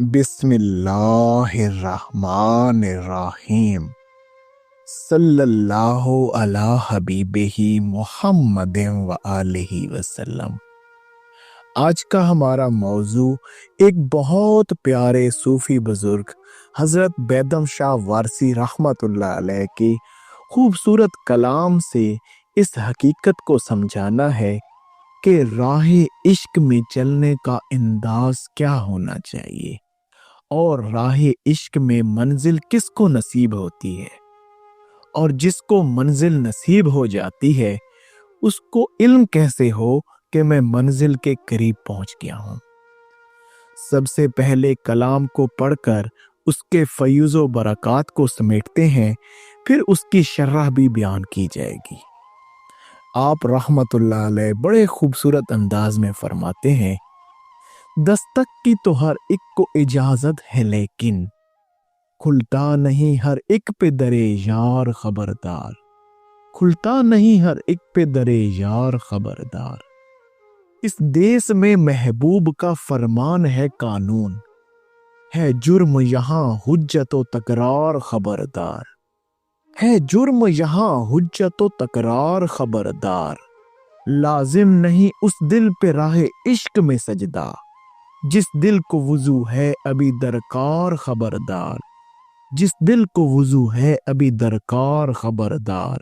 بسم اللہ الرحمن الرحیم صلی اللہ علی حبیبہ محمد و آلہ وسلم۔ آج کا ہمارا موضوع ایک بہت پیارے صوفی بزرگ حضرت بیدم شاہ وارثی رحمت اللہ علیہ کی خوبصورت کلام سے اس حقیقت کو سمجھانا ہے کہ راہ عشق میں چلنے کا انداز کیا ہونا چاہیے اور راہ عشق میں منزل کس کو نصیب ہوتی ہے، اور جس کو منزل نصیب ہو جاتی ہے اس کو علم کیسے ہو کہ میں منزل کے قریب پہنچ گیا ہوں۔ سب سے پہلے کلام کو پڑھ کر اس کے فیوز و برکات کو سمیٹتے ہیں، پھر اس کی شرح بھی بیان کی جائے گی۔ آپ رحمت اللہ علیہ بڑے خوبصورت انداز میں فرماتے ہیں، دستک کی تو ہر ایک کو اجازت ہے لیکن کھلتا نہیں ہر ایک پہ درے یار خبردار، کھلتا نہیں ہر ایک پہ درے یار خبردار۔ اس دیس میں محبوب کا فرمان ہے قانون، ہے جرم یہاں حجت و تکرار خبردار، ہے جرم یہاں حجت و تکرار خبردار۔ لازم نہیں اس دل پہ راہ عشق میں سجدہ، جس دل کو وضو ہے ابھی درکار خبردار، جس دل کو وضو ہے ابھی درکار خبردار۔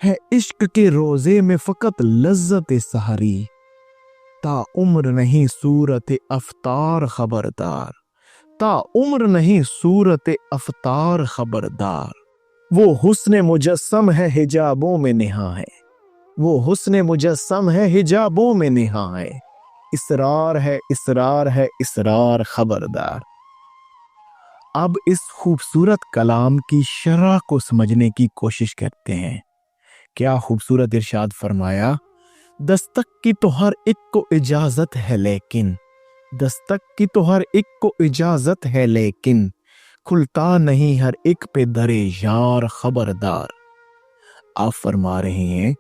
ہے عشق کے روزے میں فقط لذت سحری، تا عمر نہیں صورت افطار خبردار، تا عمر نہیں صورت افطار خبردار۔ وہ حسن مجسم ہے حجابوں میں نہاں ہے، وہ حسن مجسم ہے حجابوں میں نہاں ہے، اسرار ہے اسرار ہے اسرار خبردار۔ اب اس خوبصورت کلام کی شرح کو سمجھنے کی کوشش کرتے ہیں۔ کیا خوبصورت ارشاد فرمایا، دستک کی تو ہر ایک کو اجازت ہے لیکن، دستک کی تو ہر ایک کو اجازت ہے لیکن کھلتا نہیں ہر ایک پہ درے یار خبردار۔ آپ فرما رہے ہیں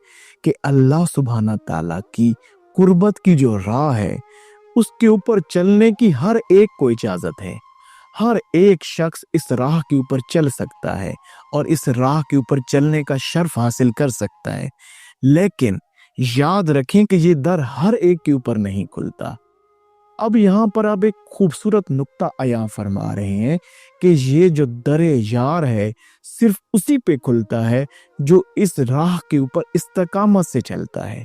کہ اللہ سبحانہ تعالیٰ کی قربت کی جو راہ ہے اس کے اوپر چلنے کی ہر ایک کو اجازت ہے، ہر ایک شخص اس راہ کے اوپر چل سکتا ہے اور اس راہ کے اوپر چلنے کا شرف حاصل کر سکتا ہے، لیکن یاد رکھیں کہ یہ در ہر ایک کے اوپر نہیں کھلتا۔ اب یہاں پر آپ ایک خوبصورت نقطہ عیاں فرما رہے ہیں کہ یہ جو در یار ہے صرف اسی پہ کھلتا ہے جو اس راہ کے اوپر استقامت سے چلتا ہے،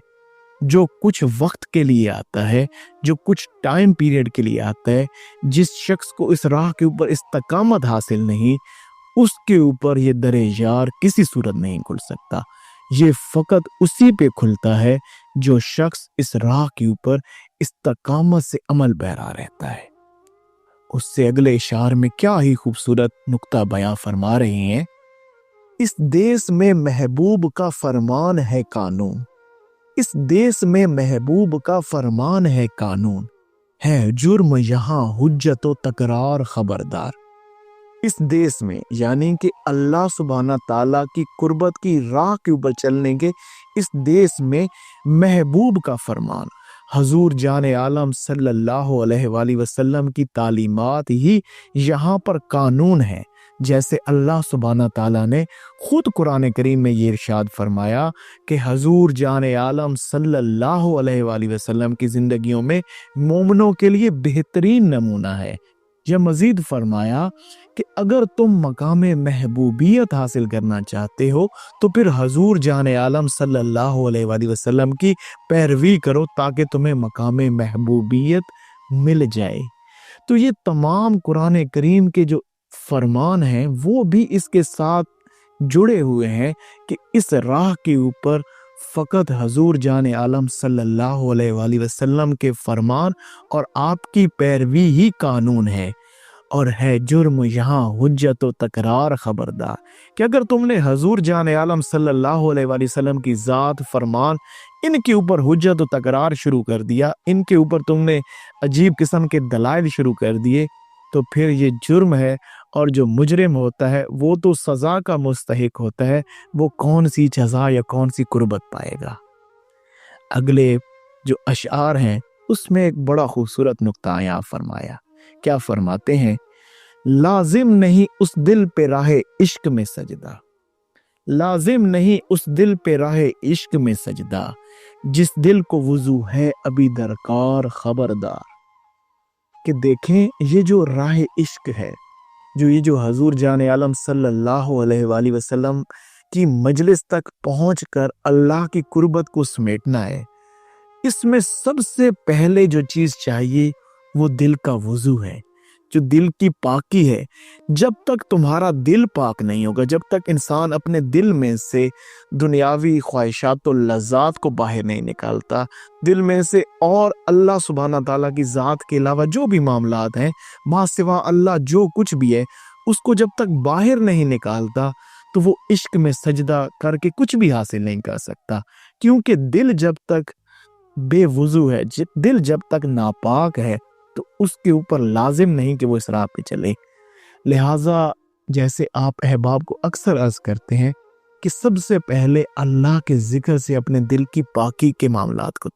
جو کچھ وقت کے لیے آتا ہے، جو کچھ ٹائم پیریڈ کے لیے آتا ہے۔ جس شخص کو اس راہ کے اوپر استقامت حاصل نہیں، اس کے اوپر یہ در یار کسی صورت نہیں کھل سکتا۔ یہ فقط اسی پہ کھلتا ہے جو شخص اس راہ کے اوپر استقامت سے عمل پیرا رہتا ہے۔ اس سے اگلے اشعار میں کیا ہی خوبصورت نقطہ بیان فرما رہے ہیں، اس دیس میں محبوب کا فرمان ہے قانون، اس دیس میں محبوب کا فرمان ہے قانون، ہے جرم یہاں حجت و تکرار خبردار۔ اس دیس میں یعنی کہ اللہ سبحانہ تعالیٰ کی قربت کی راہ کے اوپر چلنے کے اس دیس میں محبوب کا فرمان، حضور جان عالم صلی اللہ علیہ وآلہ وسلم کی تعلیمات ہی یہاں پر قانون ہے۔ جیسے اللہ سبحانہ تعالیٰ نے خود قرآن کریم میں یہ ارشاد فرمایا کہ حضور جان عالم صلی اللہ علیہ وآلہ وسلم کی زندگیوں میں مومنوں کے لیے بہترین نمونہ ہے۔ یہ مزید فرمایا کہ اگر تم مقام محبوبیت حاصل کرنا چاہتے ہو تو پھر حضور جان عالم صلی اللہ علیہ وآلہ وسلم کی پیروی کرو تاکہ تمہیں مقام محبوبیت مل جائے۔ تو یہ تمام قرآن کریم کے جو فرمان ہیں وہ بھی اس کے ساتھ جڑے ہوئے ہیں کہ اس راہ کے اوپر فقط حضور جان عالم صلی اللہ علیہ وآلہ وسلم کے فرمان اور آپ کی پیروی ہی قانون ہے، اور ہے جرم یہاں حجت و تکرار خبردار، کہ اگر تم نے حضور جان عالم صلی اللہ علیہ وآلہ وسلم کی ذات فرمان ان کے اوپر حجت و تکرار شروع کر دیا، ان کے اوپر تم نے عجیب قسم کے دلائل شروع کر دیے، تو پھر یہ جرم ہے، اور جو مجرم ہوتا ہے وہ تو سزا کا مستحق ہوتا ہے، وہ کون سی جزا یا کون سی قربت پائے گا۔ اگلے جو اشعار ہیں اس میں ایک بڑا خوبصورت نقطہ یہاں فرمایا کیا فرماتے ہیں؟ لازم نہیں اس دل پہ راہ عشق میں سجدہ، لازم نہیں اس دل پہ راہ عشق میں سجدہ، جس دل کو وضو ہے ابھی درکار خبردار۔ کہ دیکھیں یہ جو راہ عشق ہے، یہ جو حضور جان عالم صلی اللہ علیہ وآلہ وسلم کی مجلس تک پہنچ کر اللہ کی قربت کو سمیٹنا ہے، اس میں سب سے پہلے جو چیز چاہیے وہ دل کا وضو ہے، جو دل کی پاکی ہے۔ جب تک تمہارا دل پاک نہیں ہوگا، جب تک انسان اپنے دل میں سے دنیاوی خواہشات و لذات کو باہر نہیں نکالتا، دل میں سے اور اللہ سبحانہ تعالیٰ کی ذات کے علاوہ جو بھی معاملات ہیں، ما سوا اللہ جو کچھ بھی ہے، اس کو جب تک باہر نہیں نکالتا تو وہ عشق میں سجدہ کر کے کچھ بھی حاصل نہیں کر سکتا، کیونکہ دل جب تک بے وضو ہے، دل جب تک ناپاک ہے تو اس کے اوپر لازم نہیں کہ وہ اس راہ پہ چلے۔ لہٰذا جیسے آپ احباب کو اکثر عرض کرتے ہیں کہ سب سے پہلے اللہ کے ذکر سے اپنے دل کی پاکی کے معاملات کو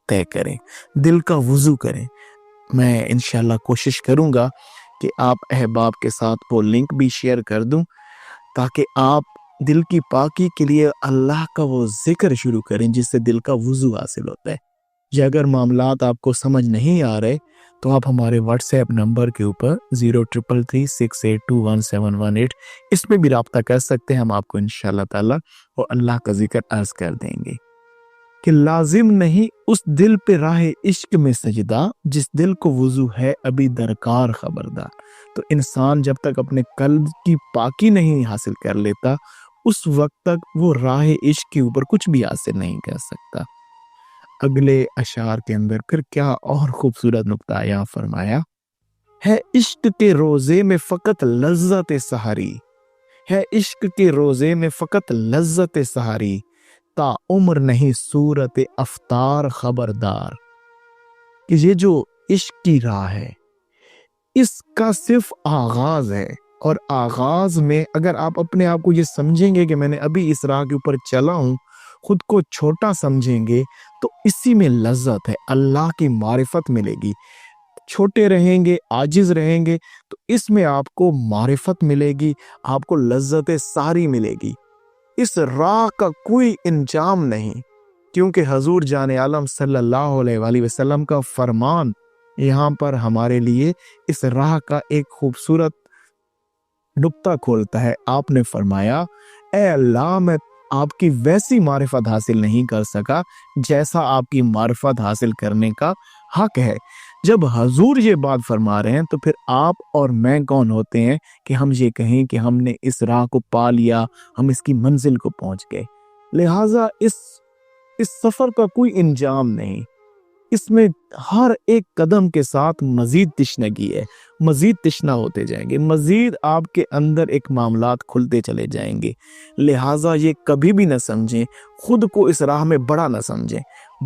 طے کریں، دل کا وضو کریں۔ میں انشاءاللہ کوشش کروں گا کہ آپ احباب کے ساتھ وہ لنک بھی شیئر کر دوں تاکہ آپ دل کی پاکی کے لیے اللہ کا وہ ذکر شروع کریں جس سے دل کا وضو حاصل ہوتا ہے۔ یا اگر معاملات آپ کو سمجھ نہیں آ رہے تو آپ ہمارے واٹس ایپ نمبر کے اوپر 033368211718 اس میں بھی رابطہ کر سکتے ہیں، ہم آپ کو انشاءاللہ تعالی اور اللہ کا ذکر عرض کر دیں گے کہ لازم نہیں اس دل پہ راہ عشق میں سجدہ جس دل کو وضو ہے ابھی درکار خبردار۔ تو انسان جب تک اپنے قلب کی پاکی نہیں حاصل کر لیتا اس وقت تک وہ راہ عشق کے اوپر کچھ بھی حاصل نہیں کر سکتا۔ اگلے اشعار کے اندر پھر کیا اور خوبصورت نقطہ یہاں فرمایا ہے، عشق کے روزے میں فقط لذت سحری، ہے عشق کے روزے میں فقط لذت سحری، تا عمر نہیں صورت افطار خبردار۔ کہ یہ جو عشق کی راہ ہے اس کا صرف آغاز ہے، اور آغاز میں اگر آپ اپنے آپ کو یہ سمجھیں گے کہ میں نے ابھی اس راہ کے اوپر چلا ہوں، خود کو چھوٹا سمجھیں گے تو اسی میں لذت ہے، اللہ کی معرفت ملے گی۔ چھوٹے رہیں گے، عاجز رہیں گے تو اس میں آپ کو معرفت ملے گی، آپ کو لذت ساری ملے گی۔ اس راہ کا کوئی انجام نہیں، کیونکہ حضور جان عالم صلی اللہ علیہ وآلہ وسلم کا فرمان یہاں پر ہمارے لیے اس راہ کا ایک خوبصورت نقطہ کھولتا ہے۔ آپ نے فرمایا اے اللہ میں آپ کی ویسی معرفت حاصل نہیں کر سکا جیسا آپ کی معرفت حاصل کرنے کا حق ہے۔ جب حضور یہ بات فرما رہے ہیں تو پھر آپ اور میں کون ہوتے ہیں کہ ہم یہ کہیں کہ ہم نے اس راہ کو پا لیا، ہم اس کی منزل کو پہنچ گئے۔ لہٰذا اس سفر کا کوئی انجام نہیں، اس میں ہر ایک قدم کے ساتھ مزید تشنگی ہے، مزید تشنا ہوتے جائیں گے، مزید آپ کے اندر ایک معاملات کھلتے چلے جائیں گے۔ لہٰذا یہ کبھی بھی نہ سمجھیں، خود کو اس راہ میں بڑا نہ سمجھیں۔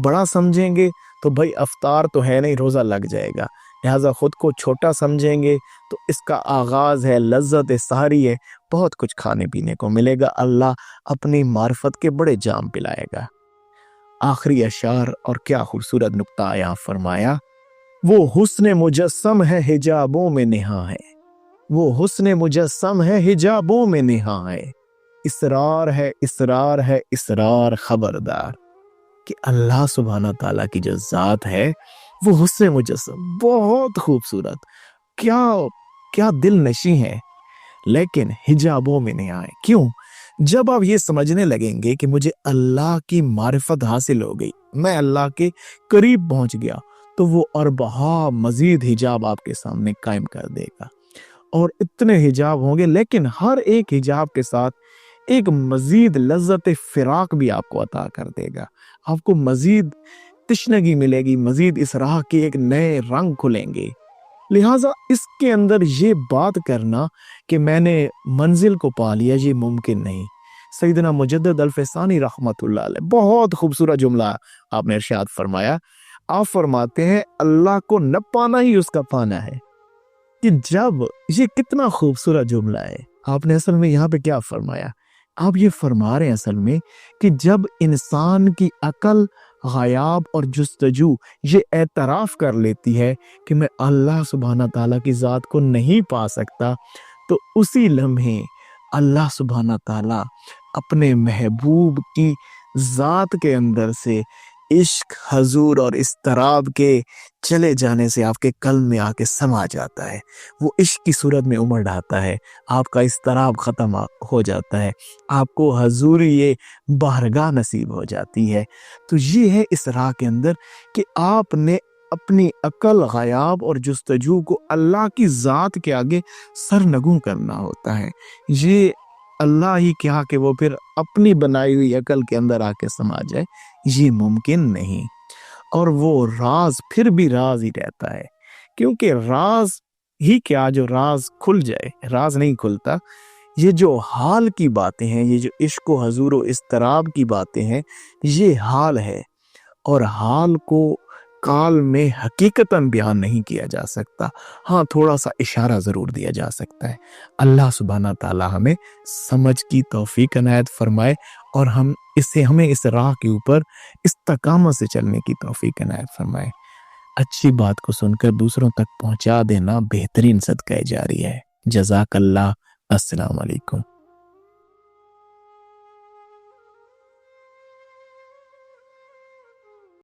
بڑا سمجھیں گے تو بھائی افطار تو ہے نہیں، روزہ لگ جائے گا۔ لہٰذا خود کو چھوٹا سمجھیں گے تو اس کا آغاز ہے، لذت سحری ہے، بہت کچھ کھانے پینے کو ملے گا، اللہ اپنی معرفت کے بڑے جام پلائے گا۔ آخری اشعار اور کیا خوبصورت نقطہ یہاں فرمایا، وہ حسن مجسم ہے حجابوں میں نہاں ہے، وہ حسن مجسم ہے حجابوں میں نہاں ہے، اسرار ہے اسرار ہے اسرار خبردار۔ کہ اللہ سبحانہ تعالیٰ کی جو ذات ہے وہ حسن مجسم بہت خوبصورت، کیا دل نشیں ہے، لیکن حجابوں میں نہاں ہے۔ کیوں؟ جب آپ یہ سمجھنے لگیں گے کہ مجھے اللہ کی معرفت حاصل ہو گئی، میں اللہ کے قریب پہنچ گیا، تو وہ اربعہ مزید حجاب آپ کے سامنے قائم کر دے گا، اور اتنے حجاب ہوں گے، لیکن ہر ایک حجاب کے ساتھ ایک مزید لذت فراق بھی آپ کو عطا کر دے گا، آپ کو مزید تشنگی ملے گی، مزید اس راہ کے ایک نئے رنگ کھلیں گے۔ لہٰذا اس کے اندر یہ بات کرنا کہ میں نے منزل کو پا لیا، یہ ممکن نہیں۔ سیدنا مجدد الفسانی رحمت اللہ علیہ بہت خوبصورت جملہ آپ نے ارشاد فرمایا، آپ فرماتے ہیں اللہ کو نہ پانا ہی اس کا پانا ہے۔ کہ جب یہ کتنا خوبصورت جملہ ہے، آپ نے اصل میں یہاں پہ کیا فرمایا؟ آپ یہ فرما رہے ہیں اصل میں کہ جب انسان کی عقل غیاب اور جستجو یہ اعتراف کر لیتی ہے کہ میں اللہ سبحانہ تعالیٰ کی ذات کو نہیں پا سکتا، تو اسی لمحے اللہ سبحانہ تعالیٰ اپنے محبوب کی ذات کے اندر سے عشق، حضور اور اضطراب کے چلے جانے سے آپ کے قلب میں آ کے سما جاتا ہے، وہ عشق کی صورت میں امڑ آتا ہے، آپ کا اضطراب ختم ہو جاتا ہے، آپ کو حضوری یہ بارگاہ نصیب ہو جاتی ہے۔ تو یہ ہے اسراء کے اندر کہ آپ نے اپنی عقل، غیاب اور جستجو کو اللہ کی ذات کے آگے سرنگوں کرنا ہوتا ہے۔ یہ اللہ ہی کیا کہ وہ پھر اپنی بنائی ہوئی عقل کے اندر آ کے سما جائے، یہ ممکن نہیں۔ اور وہ راز پھر بھی راز ہی رہتا ہے، کیونکہ راز ہی کیا، جو راز کھل جائے راز نہیں کھلتا۔ یہ جو حال کی باتیں ہیں، یہ جو عشق و حضور و اضطراب کی باتیں ہیں، یہ حال ہے، اور حال کو کال میں حقیقتاً بیان نہیں کیا جا سکتا، ہاں تھوڑا سا اشارہ ضرور دیا جا سکتا ہے۔ اللہ سبحانہ تعالیٰ ہمیں سمجھ کی توفیق عنایت فرمائے، اور ہمیں اس راہ کے اوپر استقامت سے چلنے کی توفیق عنایت فرمائے۔ اچھی بات کو سن کر دوسروں تک پہنچا دینا بہترین صدقہ جاری ہے۔ جزاک اللہ۔ السلام علیکم۔